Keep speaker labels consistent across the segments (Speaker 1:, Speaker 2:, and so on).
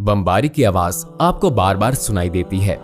Speaker 1: बमबारी की आवाज आपको बार बार सुनाई देती है।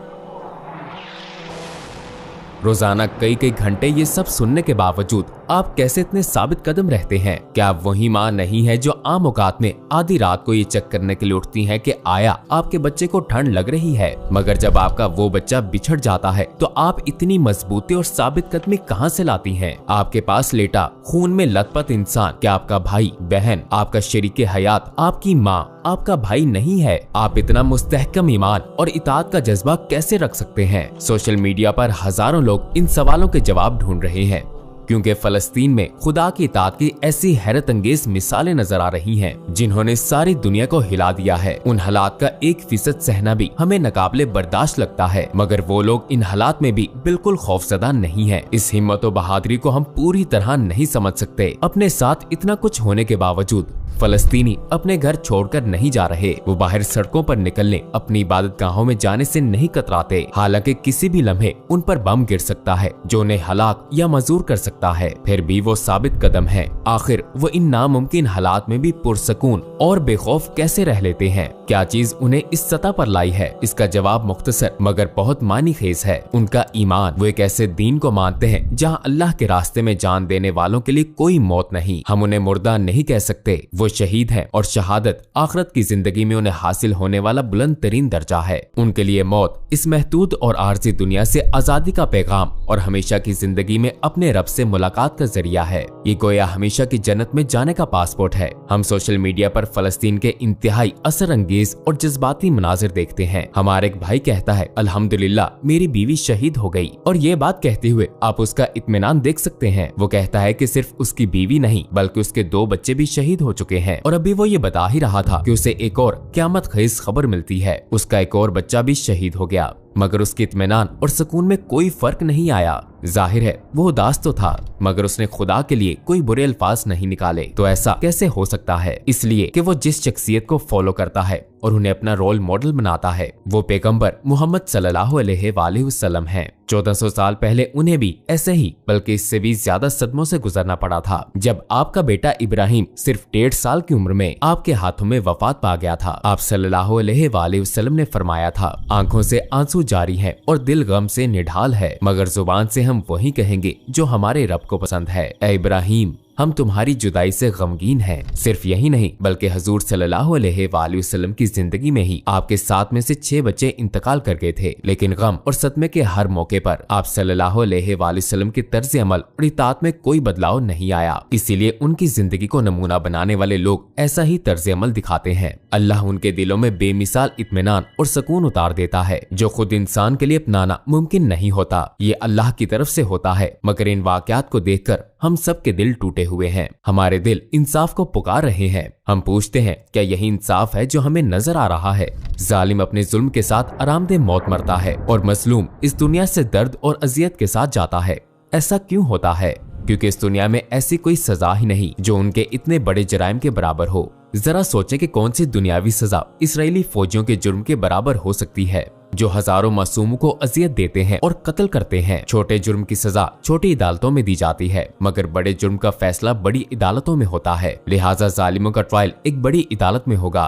Speaker 1: रोजाना कई कई घंटे ये सब सुनने के बावजूद आप कैसे इतने साबित कदम रहते हैं? क्या आप वही माँ नहीं है जो आम औकात में आधी रात को ये चेक करने के लिए उठती हैं कि आया आपके बच्चे को ठंड लग रही है, मगर जब आपका वो बच्चा बिछड़ जाता है तो आप इतनी मजबूती और साबित कदमी कहाँ से लाती हैं? आपके पास लेटा खून में लथपथ इंसान क्या आपका भाई बहन, आपका शरीके हयात, आपकी माँ आपका भाई नहीं है? आप इतना मुस्तहकम ईमान और इताअत का जज्बा कैसे रख सकते हैं? सोशल मीडिया पर हजारों लोग इन सवालों के जवाब ढूंढ रहे हैं, क्योंकि फलस्तीन में खुदा की इताअत की ऐसी हैरत अंगेज मिसालें नजर आ रही हैं, जिन्होंने सारी दुनिया को हिला दिया है। उन हालात का 1% सहना भी हमें नाकाबिले बर्दाश्त लगता है, मगर वो लोग इन हालात में भी बिल्कुल खौफजदा नहीं है। इस हिम्मत और बहादुरी को हम पूरी तरह नहीं समझ सकते। अपने साथ इतना कुछ होने के बावजूद फलस्तीनी अपने घर छोड़कर नहीं जा रहे। वो बाहर सड़कों पर निकलने, अपनी इबादतगाहों में जाने से नहीं कतराते, हालांकि किसी भी लम्हे उन पर बम गिर सकता है जो उन्हें हलाक या मजूर कर सकता है। फिर भी वो साबित कदम है। आखिर वो इन नामुमकिन हालात में भी पुरसकून और बेखौफ कैसे रह लेते हैं? क्या चीज उन्हें इस सतह पर लाई है? इसका जवाब मुख्तसर मगर बहुत मानी खेज है। उनका ईमान। वो एक ऐसे दीन को मानते हैं जहाँ अल्लाह के रास्ते में जान देने वालों के लिए कोई मौत नहीं। हम उन्हें मुर्दा नहीं कह सकते। वो शहीद है और शहादत आखिरत की जिंदगी में उन्हें हासिल होने वाला बुलंद तरीन दर्जा है। उनके लिए मौत इस महदूद और आरजी दुनिया से आजादी का पैगाम और हमेशा की जिंदगी में अपने रब से मुलाकात का जरिया है। ये गोया हमेशा की जन्नत में जाने का पासपोर्ट है। हम सोशल मीडिया पर फलस्तीन के इंतहाई असर अंगेज और जज्बाती मनाजिर देखते हैं। हमारे एक भाई कहता है, अल्हम्दुलिल्लाह मेरी बीवी शहीद हो गई, और ये बात कहते हुए आप उसका इत्मीनान देख सकते हैं। वो कहता है कि सिर्फ उसकी बीवी नहीं बल्कि उसके 2 बच्चे भी शहीद हो चुके हैं, और अभी वो ये बता ही रहा था कि उसे एक और क़यामत खेज खबर मिलती है। उसका एक और बच्चा भी शहीद हो गया, मगर उसके इत्मीनान और सुकून में कोई फर्क नहीं आया। जाहिर है वो उदास तो था, मगर उसने खुदा के लिए कोई बुरे अल्फाज नहीं निकाले। तो ऐसा कैसे हो सकता है? इसलिए कि वो जिस शख्सियत को फॉलो करता है और उन्हें अपना रोल मॉडल बनाता है, वो पैगंबर मोहम्मद सल्लल्लाहु अलैहि वसल्लम हैं। 1400 साल पहले उन्हें भी ऐसे ही बल्कि इससे भी ज्यादा सदमों से गुजरना पड़ा था, जब आपका बेटा इब्राहिम सिर्फ 1.5 साल की उम्र में आपके हाथों में वफात पा गया था। आप सल्लल्लाहु अलैहि वसल्लम ने फरमाया था, आंखों से आंसू जारी है और दिल गम से निढाल है, मगर जुबान से हम वही कहेंगे जो हमारे रब को पसंद है। ऐ इब्राहिम, हम तुम्हारी जुदाई से गमगीन हैं। सिर्फ यही नहीं बल्कि हजूर सल्लल्लाहु अलैहि वसल्लम की जिंदगी में ही आपके 7 में से 6 बच्चे इंतकाल कर गए थे, लेकिन गम और सदमे के हर मौके पर आप सल्लल्लाहु अलैहि वसल्लम की तर्ज अमल और इताअत में कोई बदलाव नहीं आया। इसीलिए उनकी जिंदगी को नमूना बनाने वाले लोग ऐसा ही तर्ज अमल दिखाते हैं। अल्लाह उनके दिलों में बेमिसाल इत्मीनान और सुकून उतार देता है, जो खुद इंसान के लिए अपनाना मुमकिन नहीं होता। ये अल्लाह की तरफ से होता है, मगर इन वाकयात को देखकर हम सब के दिल टूटे हुए हैं। हमारे दिल इंसाफ को पुकार रहे हैं। हम पूछते हैं, क्या यही इंसाफ है जो हमें नजर आ रहा है? जालिम अपने जुल्म के साथ आरामदेह मौत मरता है और मजलूम इस दुनिया से दर्द और अजियत के साथ जाता है। ऐसा क्यों होता है? क्योंकि इस दुनिया में ऐसी कोई सजा ही नहीं जो उनके इतने बड़े जराइम के बराबर हो। जरा सोचें कि कौन सी दुनियावी सजा इस्राएली फौजियों के जुर्म के बराबर हो सकती है, जो हजारों मासूमों को अजियत देते हैं और कत्ल करते हैं। छोटे जुर्म की सजा छोटी अदालतों में दी जाती है, मगर बड़े जुर्म का फैसला बड़ी अदालतों में होता है। लिहाजा जालिमों का ट्रायल एक बड़ी अदालत में होगा।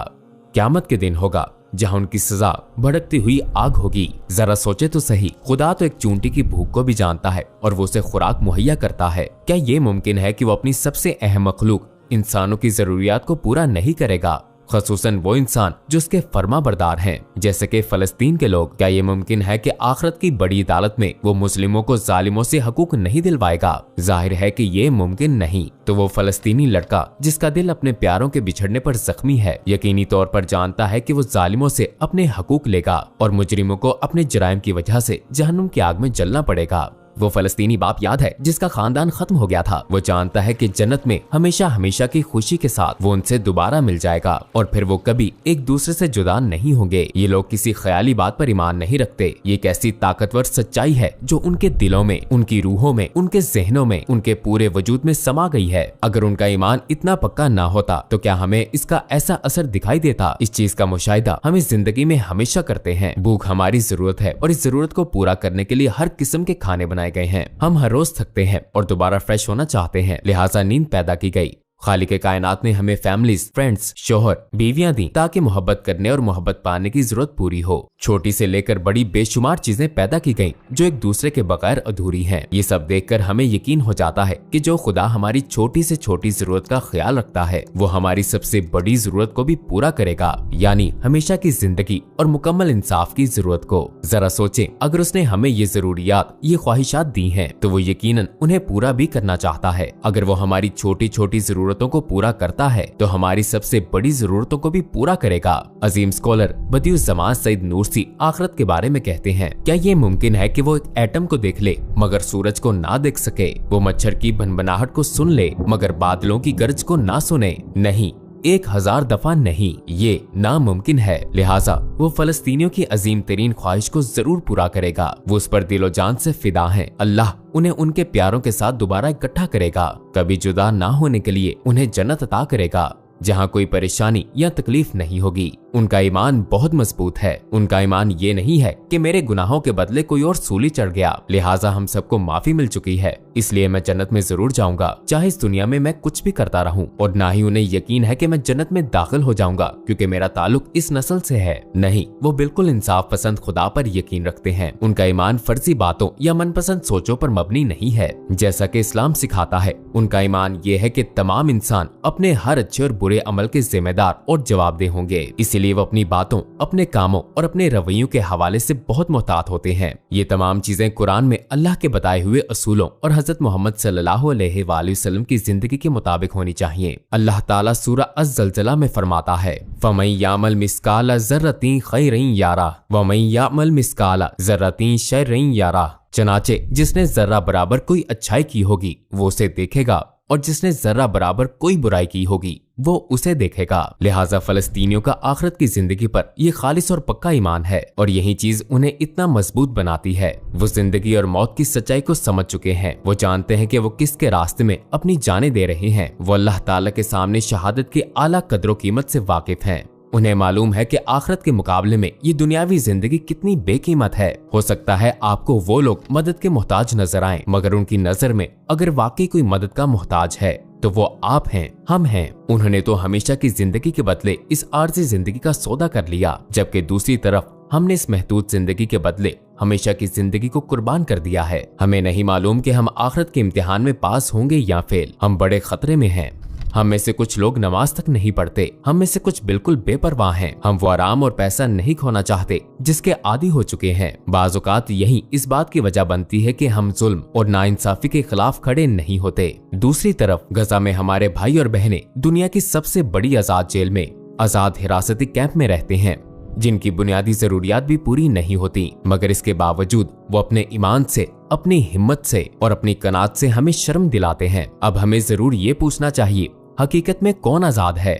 Speaker 1: क़यामत के दिन होगा जहां उनकी सजा भड़कती हुई आग होगी। जरा सोचे तो सही, खुदा तो एक चूंटी की भूख को भी जानता है और वो उसे खुराक मुहैया करता है। क्या ये मुमकिन है कि वो अपनी सबसे अहम मखलूक इंसानों की जरूरियात को पूरा नहीं करेगा, खसूसन वो इंसान जो उसके फर्मा बरदार हैं, जैसे कि फलस्तीन के लोग? क्या ये मुमकिन है कि आखिरत की बड़ी अदालत में वो मुस्लिमों को जालिमों से हकूक नहीं दिलवाएगा? जाहिर है कि ये मुमकिन नहीं। तो वो फलस्तीनी लड़का जिसका दिल अपने प्यारों के बिछड़ने पर जख्मी है, यकीनी तौर पर जानता है कि वो जालिमों से अपने हकूक लेगा और मुजरिमों को अपने जराइम की वजह से जहन्नुम की आग में जलना पड़ेगा। वो फलस्तीनी बाप याद है जिसका खानदान खत्म हो गया था। वो जानता है कि जन्नत में हमेशा हमेशा की खुशी के साथ वो उनसे दोबारा मिल जाएगा और फिर वो कभी एक दूसरे से जुदा नहीं होंगे। ये लोग किसी ख्याली बात पर ईमान नहीं रखते। ये एक ऐसी ताकतवर सच्चाई है जो उनके दिलों में, उनकी रूहों में, उनके जहनों में, उनके पूरे वजूद में समा गई है। अगर उनका ईमान इतना पक्का ना होता तो क्या हमें इसका ऐसा असर दिखाई देता? इस चीज का मुशाहिदा हम इस जिंदगी में हमेशा करते हैं। भूख हमारी जरूरत है और इस जरूरत को पूरा करने के लिए हर किस्म के खाने बनाए गए हैं। हम हर रोज थकते हैं और दोबारा फ्रेश होना चाहते हैं, लिहाजा नींद पैदा की गई। खालिक कायनात ने हमें फैमिलीज, फ्रेंड्स, शोहर, बीवियां दी ताकि मोहब्बत करने और मोहब्बत पाने की जरूरत पूरी हो। छोटी से लेकर बड़ी बेशुमार चीजें पैदा की गईं जो एक दूसरे के बगैर अधूरी हैं। ये सब देखकर हमें यकीन हो जाता है कि जो खुदा हमारी छोटी से छोटी जरूरत का ख्याल रखता है वो हमारी सबसे बड़ी जरूरत को भी पूरा करेगा, यानी हमेशा की जिंदगी और मुकम्मल इंसाफ की जरूरत को। जरा सोचें, अगर उसने हमें ये जरूरियात, ये ख्वाहिशात दी हैं तो वो यकीनन उन्हें पूरा भी करना चाहता है। अगर वो हमारी छोटी छोटी जरूरतों को पूरा करता है तो हमारी सबसे बड़ी जरूरतों को भी पूरा करेगा। अजीम स्कॉलर बदियुज़्ज़मान सईद नूरसी आखिरत के बारे में कहते हैं, क्या ये मुमकिन है कि वो एक एटम को देख ले मगर सूरज को ना देख सके, वो मच्छर की भनभनाहट को सुन ले मगर बादलों की गरज को ना सुने? नहीं, 1000 दफा नहीं, ये नामुमकिन है। लिहाजा वो फलस्तीनियों की अजीम तरीन ख्वाहिश को जरूर पूरा करेगा। वो उस पर दिलो जान से फिदा है। अल्लाह उन्हें उनके प्यारों के साथ दोबारा इकट्ठा करेगा, कभी जुदा ना होने के लिए उन्हें जन्नत अता करेगा जहाँ कोई परेशानी या तकलीफ नहीं होगी। उनका ईमान बहुत मजबूत है। उनका ईमान ये नहीं है कि मेरे गुनाहों के बदले कोई और सूली चढ़ गया, लिहाजा हम सबको माफी मिल चुकी है, इसलिए मैं जन्नत में जरूर जाऊंगा चाहे इस दुनिया में मैं कुछ भी करता रहूं। और ना ही उन्हें यकीन है कि मैं जन्नत में दाखिल हो जाऊंगा क्योंकि मेरा ताल्लुक इस नस्ल से है। नहीं, वो बिल्कुल इंसाफ पसंद खुदा पर यकीन रखते हैं। उनका ईमान फर्जी बातों या मनपसंद सोचों पर मबनी नहीं है जैसा कि इस्लाम सिखाता है। उनका ईमान ये है कि तमाम इंसान अपने हर अच्छे और बुरे अमल के जिम्मेदार और जवाबदेह होंगे, इसीलिए वो अपनी बातों, अपने कामों और अपने रवैयों के हवाले से बहुत मोहतात होते हैं। ये तमाम चीजें कुरान में अल्लाह के बताए हुए असूलों और हजरत मोहम्मद सल्लल्लाहु अलैहि वसल्लम की जिंदगी के मुताबिक होनी चाहिए। अल्लाह ताला सूरा अज़्ज़लज़ला में फरमाता है, फमन यामल मिस्काला ज़र्रतिन खैरन यारा वमन यामल मिस्काला ज़र्रतिन शर्रन यारा। चनाचे जिसने जर्रा बराबर कोई अच्छाई की होगी वो उसे देखेगा और जिसने जर्रा बराबर कोई बुराई की होगी वो उसे देखेगा। लिहाजा फलस्तीनियों का आखिरत की जिंदगी पर ये खालिस और पक्का ईमान है और यही चीज उन्हें इतना मजबूत बनाती है। वो जिंदगी और मौत की सच्चाई को समझ चुके हैं। वो जानते हैं कि वो किसके रास्ते में अपनी जानें दे रहे हैं। वो अल्लाह ताला के सामने शहादत की आला कदर कीमत से वाकिफ हैं। उन्हें मालूम है कि आखिरत के मुकाबले में ये दुनियावी जिंदगी कितनी बेकीमत है। हो सकता है आपको वो लोग मदद के मोहताज नजर आएं, मगर उनकी नजर में अगर वाकई कोई मदद का मोहताज है तो वो आप हैं, हम हैं। उन्होंने तो हमेशा की जिंदगी के बदले इस आर्जी जिंदगी का सौदा कर लिया, जबकि दूसरी तरफ हमने इस महदूद जिंदगी के बदले हमेशा की जिंदगी को कुर्बान कर दिया है। हमें नहीं मालूम कि हम आखिरत के इम्तिहान में पास होंगे या फेल। हम बड़े खतरे में हैं। हम में से कुछ लोग नमाज तक नहीं पढ़ते, हम में से कुछ बिल्कुल बेपरवाह हैं। हम वो आराम और पैसा नहीं खोना चाहते जिसके आदी हो चुके हैं। बाज़ औक़ात यही इस बात की वजह बनती है कि हम जुल्म और नाइंसाफी के खिलाफ खड़े नहीं होते। दूसरी तरफ गजा में हमारे भाई और बहनें दुनिया की सबसे बड़ी आजाद जेल में, आजाद हिरासती कैंप में रहते हैं, जिनकी बुनियादी जरूरियात भी पूरी नहीं होती, मगर इसके बावजूद वो अपने ईमान से, अपनी हिम्मत से और अपनी कनात से हमें शर्म दिलाते हैं। अब हमें जरूर ये पूछना चाहिए, हकीकत में कौन आजाद है?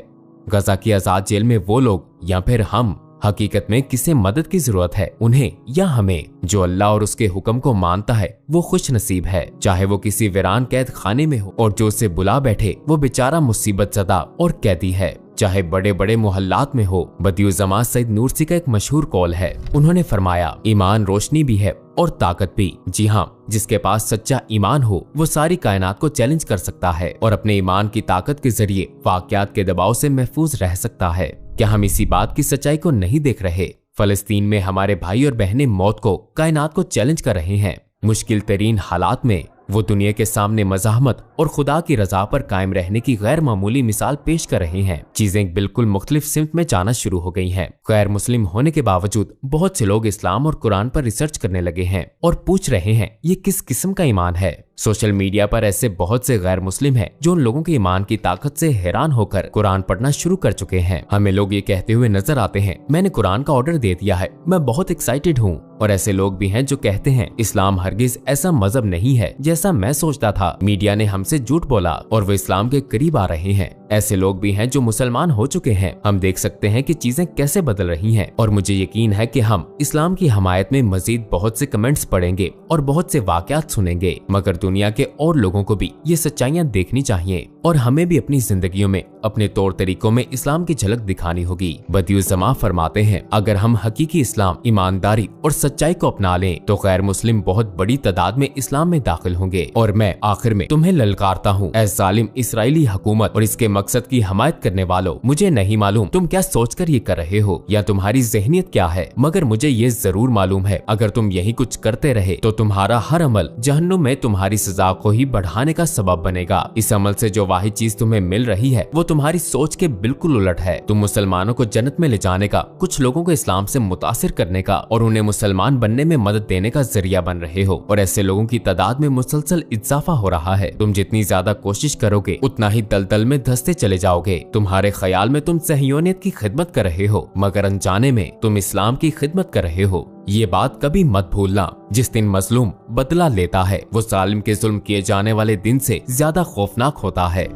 Speaker 1: गजा की आजाद जेल में वो लोग या फिर हम? हकीकत में किसे मदद की जरूरत है, उन्हें या हमें? जो अल्लाह और उसके हुक्म को मानता है वो खुश नसीब है, चाहे वो किसी वीरान कैद खाने में हो, और जो उसे बुला बैठे वो बेचारा मुसीबत ज़दा और कैदी है, चाहे बड़े बड़े मोहल्लात में हो। बदियुज़्ज़मान सईद नूरसी का एक मशहूर कौल है। उन्होंने फरमाया, ईमान रोशनी भी है और ताकत भी। जी हाँ, जिसके पास सच्चा ईमान हो वो सारी कायनात को चैलेंज कर सकता है और अपने ईमान की ताकत के जरिए वाक़यात के दबाव से महफूज रह सकता है। क्या हम इसी बात की सच्चाई को नहीं देख रहे? फलस्तीन में हमारे भाई और बहनें मौत को, कायनात को चैलेंज कर रहे हैं। मुश्किल तरीन हालात में वो दुनिया के सामने मज़ाहमत और खुदा की रजा पर कायम रहने की गैर मामूली मिसाल पेश कर रहे हैं। चीजें बिल्कुल मुख्तलिफ सिमत में जाना शुरू हो गई हैं। गैर मुस्लिम होने के बावजूद बहुत से लोग इस्लाम और कुरान पर रिसर्च करने लगे हैं और पूछ रहे हैं ये किस किस्म का ईमान है। सोशल मीडिया पर ऐसे बहुत से गैर मुस्लिम हैं जो उन लोगों के ईमान की ताकत से हैरान होकर कुरान पढ़ना शुरू कर चुके हैं। हमें लोग ये कहते हुए नजर आते हैं, मैंने कुरान का ऑर्डर दे दिया है, मैं बहुत एक्साइटेड हूँ। और ऐसे लोग भी हैं जो कहते हैं इस्लाम हरगिज ऐसा मजहब नहीं है जैसा मैं सोचता था, मीडिया ने हमसे झूठ बोला और वो इस्लाम के करीब आ रहे हैं। ऐसे लोग भी हैं जो मुसलमान हो चुके हैं। हम देख सकते हैं कि चीजें कैसे बदल रही हैं और मुझे यकीन है कि हम इस्लाम की हमायत में मजीद बहुत से कमेंट्स पढ़ेंगे और बहुत से वाकयात सुनेंगे, मगर दुनिया के और लोगों को भी ये सच्चाइयां देखनी चाहिए और हमें भी अपनी जिंदगियों में अपने तौर तरीकों में इस्लाम की झलक दिखानी होगी। बदियुज़्ज़मा फरमाते हैं, अगर हम हकीकी इस्लाम, ईमानदारी और सच्चाई को अपना लें तो गैर मुस्लिम बहुत बड़ी तादाद में इस्लाम में दाखिल होंगे। और मैं आखिर में तुम्हें ललकारता हूँ, ऐ जालिम इसराइली हुकूमत और इसके मकसद की हमायत करने वालों, मुझे नहीं मालूम तुम क्या सोचकर ये कर रहे हो या तुम्हारी ज़हनियत क्या है, मगर मुझे ये जरूर मालूम है अगर तुम यही कुछ करते रहे तो तुम्हारा हर अमल जहन्नुम में तुम्हारी सजा को ही बढ़ाने का सबब बनेगा। इस अमल से जो वाहिद चीज तुम्हें मिल रही है वो तुम्हारी सोच के बिल्कुल उलट है। तुम मुसलमानों को जन्नत में ले जाने का, कुछ लोगों को इस्लाम से मुतासिर करने का और उन्हें मुसलमान बनने में मदद देने का जरिया बन रहे हो और ऐसे लोगों की तादाद में मुसलसल इजाफा हो रहा है। तुम जितनी ज्यादा कोशिश करोगे उतना ही दलदल में धंसते चले जाओगे। तुम्हारे ख्याल में तुम सहयोनियत की खिदमत कर रहे हो मगर अनजाने में तुम इस्लाम की खिदमत कर रहे हो। ये बात कभी मत भूलना, जिस दिन मजलूम बदला लेता है वो जालिम के जुल्म किए जाने वाले दिन से ज्यादा खौफनाक होता है।